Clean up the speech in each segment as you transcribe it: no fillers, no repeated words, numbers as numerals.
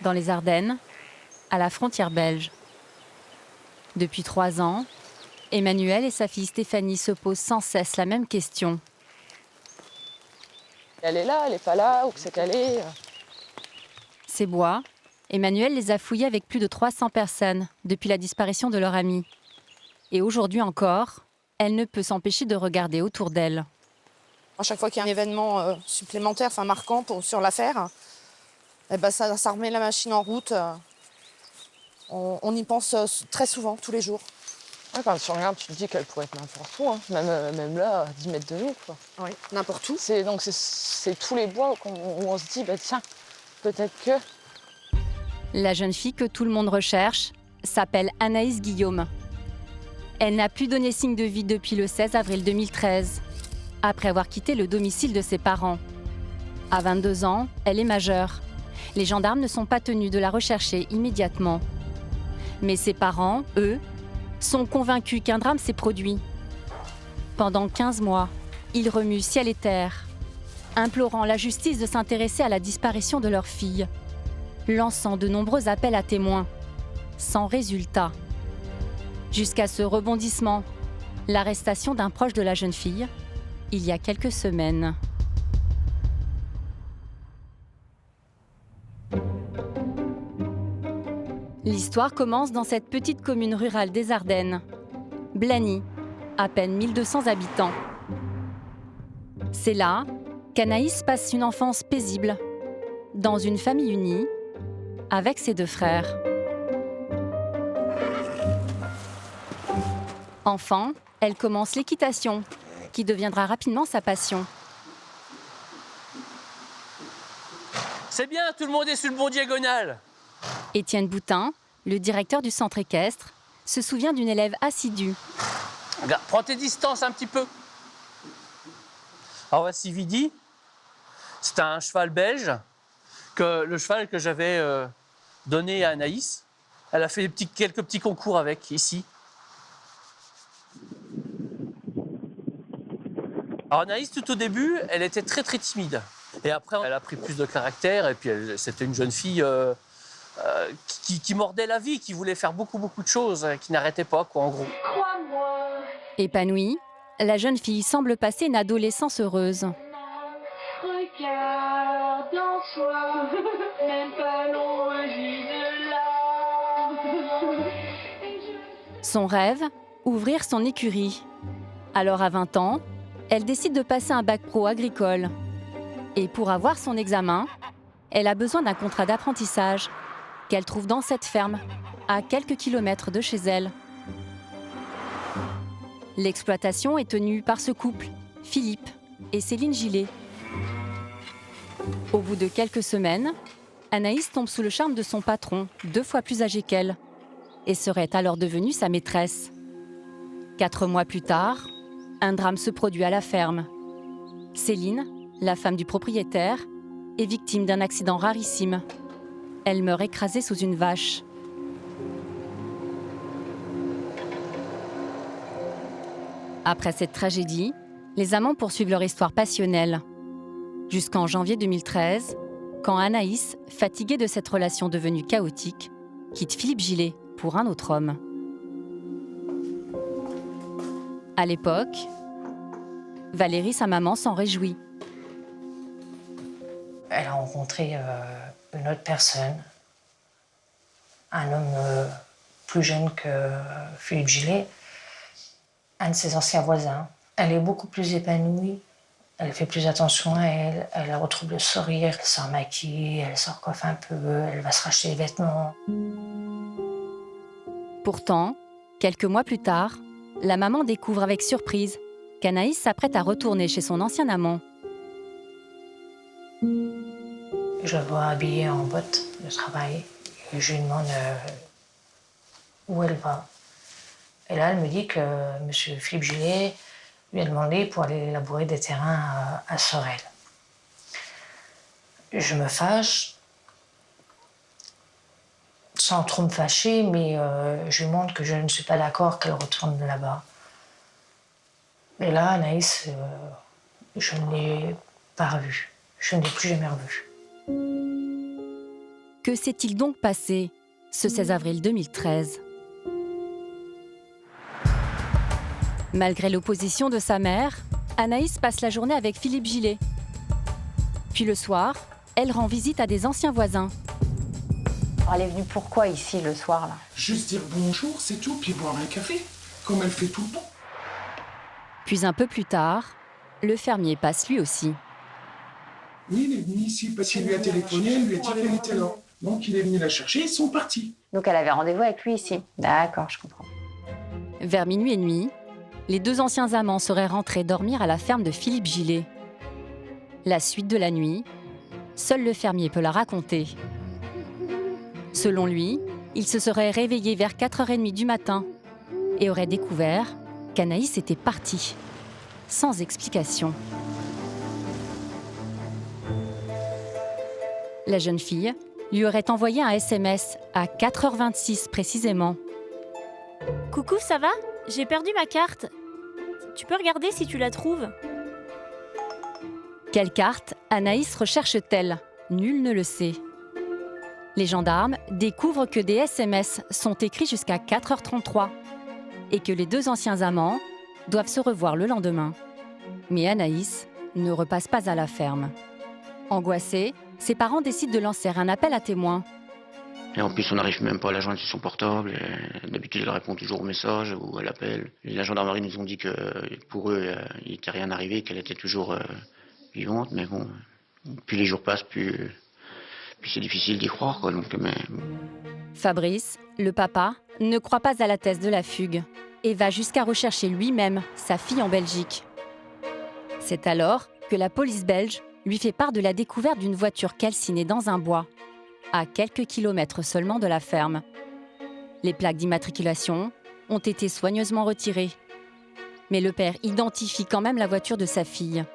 dans les Ardennes, à la frontière belge. Depuis 3 ans, Emmanuel et sa fille Stéphanie se posent sans cesse la même question. Elle est là, elle n'est pas là, où c'est qu'elle est. Ces bois, Emmanuel les a fouillés avec plus de 300 personnes depuis la disparition de leur amie. Et aujourd'hui encore, elle ne peut s'empêcher de regarder autour d'elle. À chaque fois qu'il y a un événement supplémentaire, marquant sur l'affaire, ça remet la machine en route. On y pense très souvent, tous les jours. Ouais, quand tu regardes, tu te dis qu'elle pourrait être n'importe où, hein. Même là, à 10 mètres de nous, quoi. Oui, n'importe où. C'est tous les bois où on se dit, tiens, peut-être que... La jeune fille que tout le monde recherche s'appelle Anaïs Guillaume. Elle n'a plus donné signe de vie depuis le 16 avril 2013, après avoir quitté le domicile de ses parents. À 22 ans, elle est majeure. Les gendarmes ne sont pas tenus de la rechercher immédiatement. Mais ses parents, eux, sont convaincus qu'un drame s'est produit. Pendant 15 mois, ils remuent ciel et terre, implorant la justice de s'intéresser à la disparition de leur fille, lançant de nombreux appels à témoins, sans résultat. Jusqu'à ce rebondissement, l'arrestation d'un proche de la jeune fille, il y a quelques semaines. L'histoire commence dans cette petite commune rurale des Ardennes, Blagny, à peine 1200 habitants. C'est là qu'Anaïs passe une enfance paisible, dans une famille unie, avec ses 2 frères. Enfant, elle commence l'équitation, qui deviendra rapidement sa passion. C'est bien, tout le monde est sur le bon diagonal. Étienne Boutin, le directeur du centre équestre, se souvient d'une élève assidue. Regarde, prends tes distances un petit peu. Alors voici Vidi. C'est un cheval belge, le cheval que j'avais donné à Anaïs. Elle a fait quelques petits concours avec, ici. Alors Anaïs, tout au début, elle était très très timide. Et après, elle a pris plus de caractère. Et puis, c'était une jeune fille qui mordait la vie, qui voulait faire beaucoup de choses, qui n'arrêtait pas, quoi, en gros. Épanouie, la jeune fille semble passer une adolescence heureuse. Regarde en soi, même pas loin de là. Son rêve, ouvrir son écurie. Alors à 20 ans, elle décide de passer un bac pro agricole. Et pour avoir son examen, elle a besoin d'un contrat d'apprentissage qu'elle trouve dans cette ferme, à quelques kilomètres de chez elle. L'exploitation est tenue par ce couple, Philippe et Céline Gillet. Au bout de quelques semaines, Anaïs tombe sous le charme de son patron, 2 fois plus âgé qu'elle, et serait alors devenue sa maîtresse. 4 mois plus tard, un drame se produit à la ferme. Céline, la femme du propriétaire, est victime d'un accident rarissime. Elle meurt écrasée sous une vache. Après cette tragédie, les amants poursuivent leur histoire passionnelle. Jusqu'en janvier 2013, quand Anaïs, fatiguée de cette relation devenue chaotique, quitte Philippe Gillet pour un autre homme. À l'époque, Valérie, sa maman, s'en réjouit. Elle a rencontré une autre personne, un homme plus jeune que Philippe Gillet, un de ses anciens voisins. Elle est beaucoup plus épanouie, elle fait plus attention à elle, elle retrouve le sourire, elle se remaquille, elle se recoiffe un peu, elle va se racheter des vêtements. Pourtant, quelques mois plus tard, la maman découvre avec surprise qu'Anaïs s'apprête à retourner chez son ancien amant. Je la vois habillée en bottes de travail et je lui demande où elle va. Et là, elle me dit que M. Philippe Gillet lui a demandé pour aller labourer des terrains à Sorel. Je me fâche, sans trop me fâcher, mais je lui montre que je ne suis pas d'accord qu'elle retourne là-bas. Et là, Anaïs, je ne l'ai pas revue. Je ne l'ai plus jamais revue. Que s'est-il donc passé ce 16 avril 2013 ? Malgré l'opposition de sa mère, Anaïs passe la journée avec Philippe Gillet. Puis le soir, elle rend visite à des anciens voisins. Elle est venue pourquoi ici le soir là? Juste dire bonjour, c'est tout, puis boire un café, comme elle fait tout le temps. Puis un peu plus tard, le fermier passe lui aussi. Oui, il est venu ici parce qu'il lui a téléphoné, elle lui a dit qu'elle était là. Donc il est venu la chercher, ils sont partis. Donc elle avait rendez-vous avec lui ici. D'accord, je comprends. Vers minuit et demi, les deux anciens amants seraient rentrés dormir à la ferme de Philippe Gillet. La suite de la nuit, seul le fermier peut la raconter. Selon lui, il se serait réveillé vers 4h30 du matin et aurait découvert qu'Anaïs était partie, sans explication. La jeune fille lui aurait envoyé un SMS à 4h26 précisément. « Coucou, ça va ? J'ai perdu ma carte. Tu peux regarder si tu la trouves ?» Quelle carte Anaïs recherche-t-elle ? Nul ne le sait. Les gendarmes découvrent que des SMS sont écrits jusqu'à 4h33 et que les deux anciens amants doivent se revoir le lendemain. Mais Anaïs ne repasse pas à la ferme. Angoissée, ses parents décident de lancer un appel à témoins. Et en plus, on n'arrive même pas à la joindre sur son portable. D'habitude, elle répond toujours au message ou à l'appel. La gendarmerie nous ont dit que pour eux, il n'était rien arrivé, qu'elle était toujours vivante. Mais bon, plus les jours passent, plus c'est difficile d'y croire, quoi. Donc, mais... Fabrice, le papa, ne croit pas à la thèse de la fugue et va jusqu'à rechercher lui-même sa fille en Belgique. C'est alors que la police belge lui fait part de la découverte d'une voiture calcinée dans un bois, à quelques kilomètres seulement de la ferme. Les plaques d'immatriculation ont été soigneusement retirées. Mais le père identifie quand même la voiture de sa fille.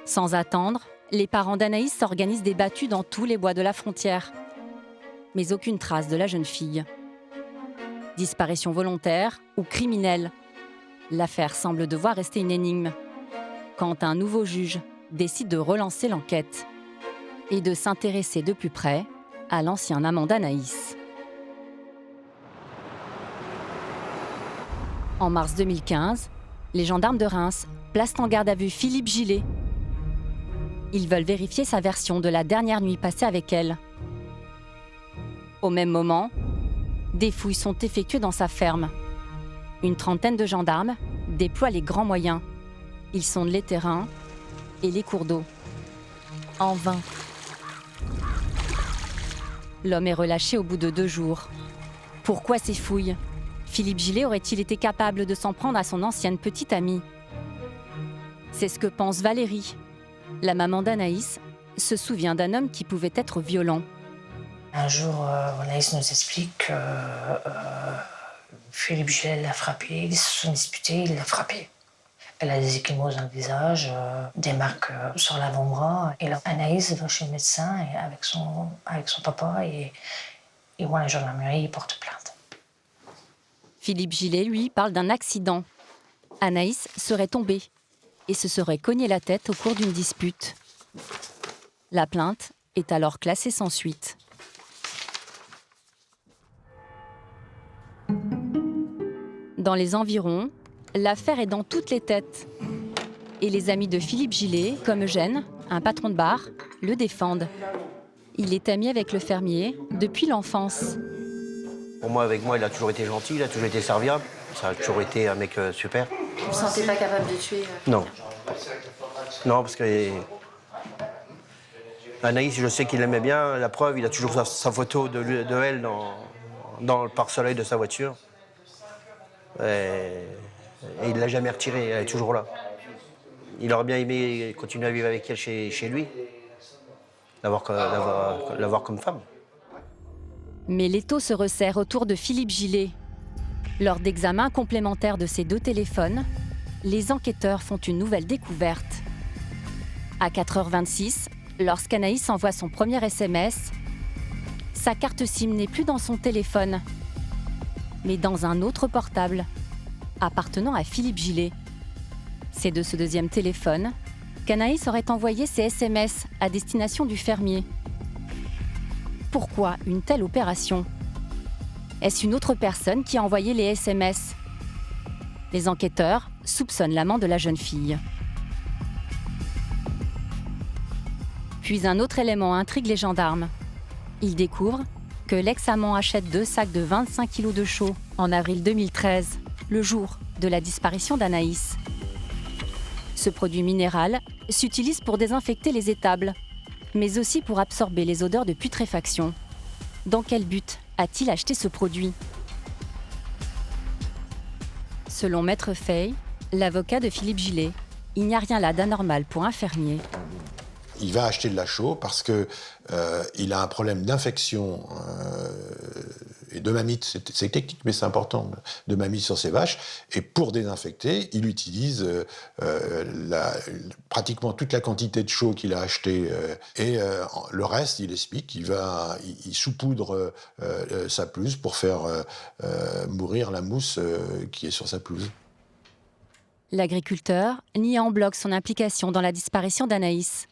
Sans attendre, les parents d'Anaïs s'organisent des battues dans tous les bois de la frontière. Mais aucune trace de la jeune fille. Disparition volontaire ou criminelle. L'affaire semble devoir rester une énigme. Quand un nouveau juge décide de relancer l'enquête et de s'intéresser de plus près à l'ancien amant d'Anaïs. En mars 2015, les gendarmes de Reims placent en garde à vue Philippe Gillet. Ils veulent vérifier sa version de la dernière nuit passée avec elle. Au même moment, des fouilles sont effectuées dans sa ferme. Une trentaine de gendarmes déploient les grands moyens. Ils sondent les terrains et les cours d'eau. En vain. L'homme est relâché au bout de 2 jours. Pourquoi ces fouilles ? Philippe Gillet aurait-il été capable de s'en prendre à son ancienne petite amie ? C'est ce que pense Valérie. La maman d'Anaïs se souvient d'un homme qui pouvait être violent. Un jour, Anaïs nous explique que Philippe Gillet l'a frappée, ils se sont disputés, il l'a frappée. Elle a des ecchymoses dans le visage, des marques sur l'avant-bras. Et là, Anaïs va chez le médecin et avec son papa et vont à la gendarmerie, ils portent plainte. Philippe Gillet, lui, parle d'un accident. Anaïs serait tombée et se serait cogné la tête au cours d'une dispute. La plainte est alors classée sans suite. Dans les environs, l'affaire est dans toutes les têtes. Et les amis de Philippe Gillet, comme Eugène, un patron de bar, le défendent. Il est ami avec le fermier depuis l'enfance. Pour moi, avec moi, il a toujours été gentil, il a toujours été serviable. Ça a toujours été un mec super. Vous ne vous sentez pas capable de tuer Non. Non, parce que Anaïs, je sais qu'il l'aimait bien. La preuve, il a toujours sa photo de elle dans le pare-soleil de sa voiture. Et il ne l'a jamais retirée, elle est toujours là. Il aurait bien aimé continuer à vivre avec elle chez lui, l'avoir comme femme. Mais l'étau se resserre autour de Philippe Gillet. Lors d'examens complémentaires de ces 2 téléphones, les enquêteurs font une nouvelle découverte. À 4h26, lorsqu'Anaïs envoie son premier SMS, sa carte SIM n'est plus dans son téléphone, mais dans un autre portable, appartenant à Philippe Gillet. C'est de ce deuxième téléphone qu'Anaïs aurait envoyé ses SMS à destination du fermier. pourquoi une telle opération? Est-ce une autre personne qui a envoyé les SMS? Les enquêteurs soupçonnent l'amant de la jeune fille. Puis un autre élément intrigue les gendarmes. Ils découvrent que l'ex-amant achète 2 sacs de 25 kg de chaux en avril 2013, le jour de la disparition d'Anaïs. Ce produit minéral s'utilise pour désinfecter les étables, mais aussi pour absorber les odeurs de putréfaction. Dans quel but a-t-il acheté ce produit? Selon Maître Fay, l'avocat de Philippe Gillet, il n'y a rien là d'anormal pour un fermier. Il va acheter de la chaux parce que il a un problème d'infection et de mamite. C'est technique, mais c'est important, de mamite sur ses vaches. Et pour désinfecter, il utilise pratiquement toute la quantité de chaux qu'il a acheté. Le reste, il explique qu'il il saupoudre sa pelouse pour faire mourir la mousse qui est sur sa pelouse. L'agriculteur nie en bloc son implication dans la disparition d'Anaïs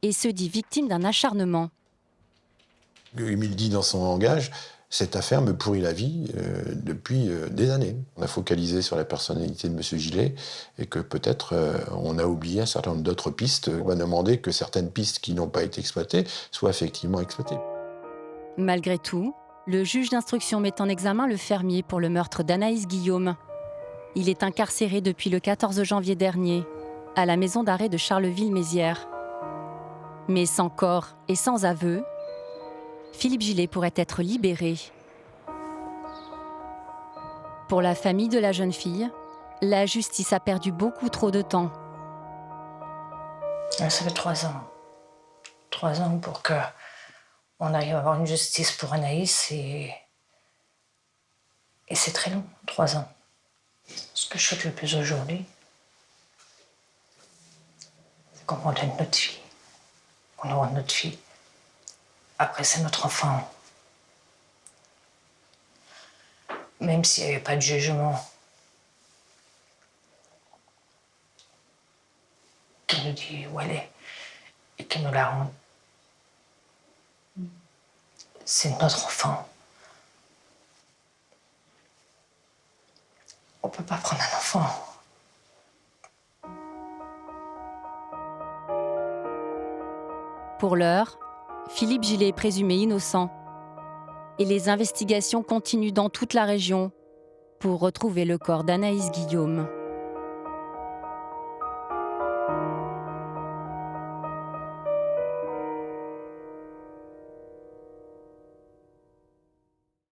et se dit victime d'un acharnement. Il dit dans son langage, cette affaire me pourrit la vie depuis des années. On a focalisé sur la personnalité de M. Gillet et que peut-être on a oublié un certain nombre d'autres pistes. On va demander que certaines pistes qui n'ont pas été exploitées soient effectivement exploitées. Malgré tout, le juge d'instruction met en examen le fermier pour le meurtre d'Anaïs Guillaume. Il est incarcéré depuis le 14 janvier dernier, à la maison d'arrêt de Charleville-Mézières. Mais sans corps et sans aveu, Philippe Gillet pourrait être libéré. Pour la famille de la jeune fille, la justice a perdu beaucoup trop de temps. Ça fait 3 ans. 3 ans pour qu'on arrive à avoir une justice pour Anaïs et c'est très long, 3 ans. Ce que je souhaite le plus aujourd'hui, c'est qu'on redonne notre fille. On aura notre fille. Après, c'est notre enfant. Même s'il n'y avait pas de jugement, qui nous dit où elle est et qui nous la rende. C'est notre enfant. On ne peut pas prendre un enfant. Pour l'heure, Philippe Gillet est présumé innocent. Et les investigations continuent dans toute la région pour retrouver le corps d'Anaïs Guillaume.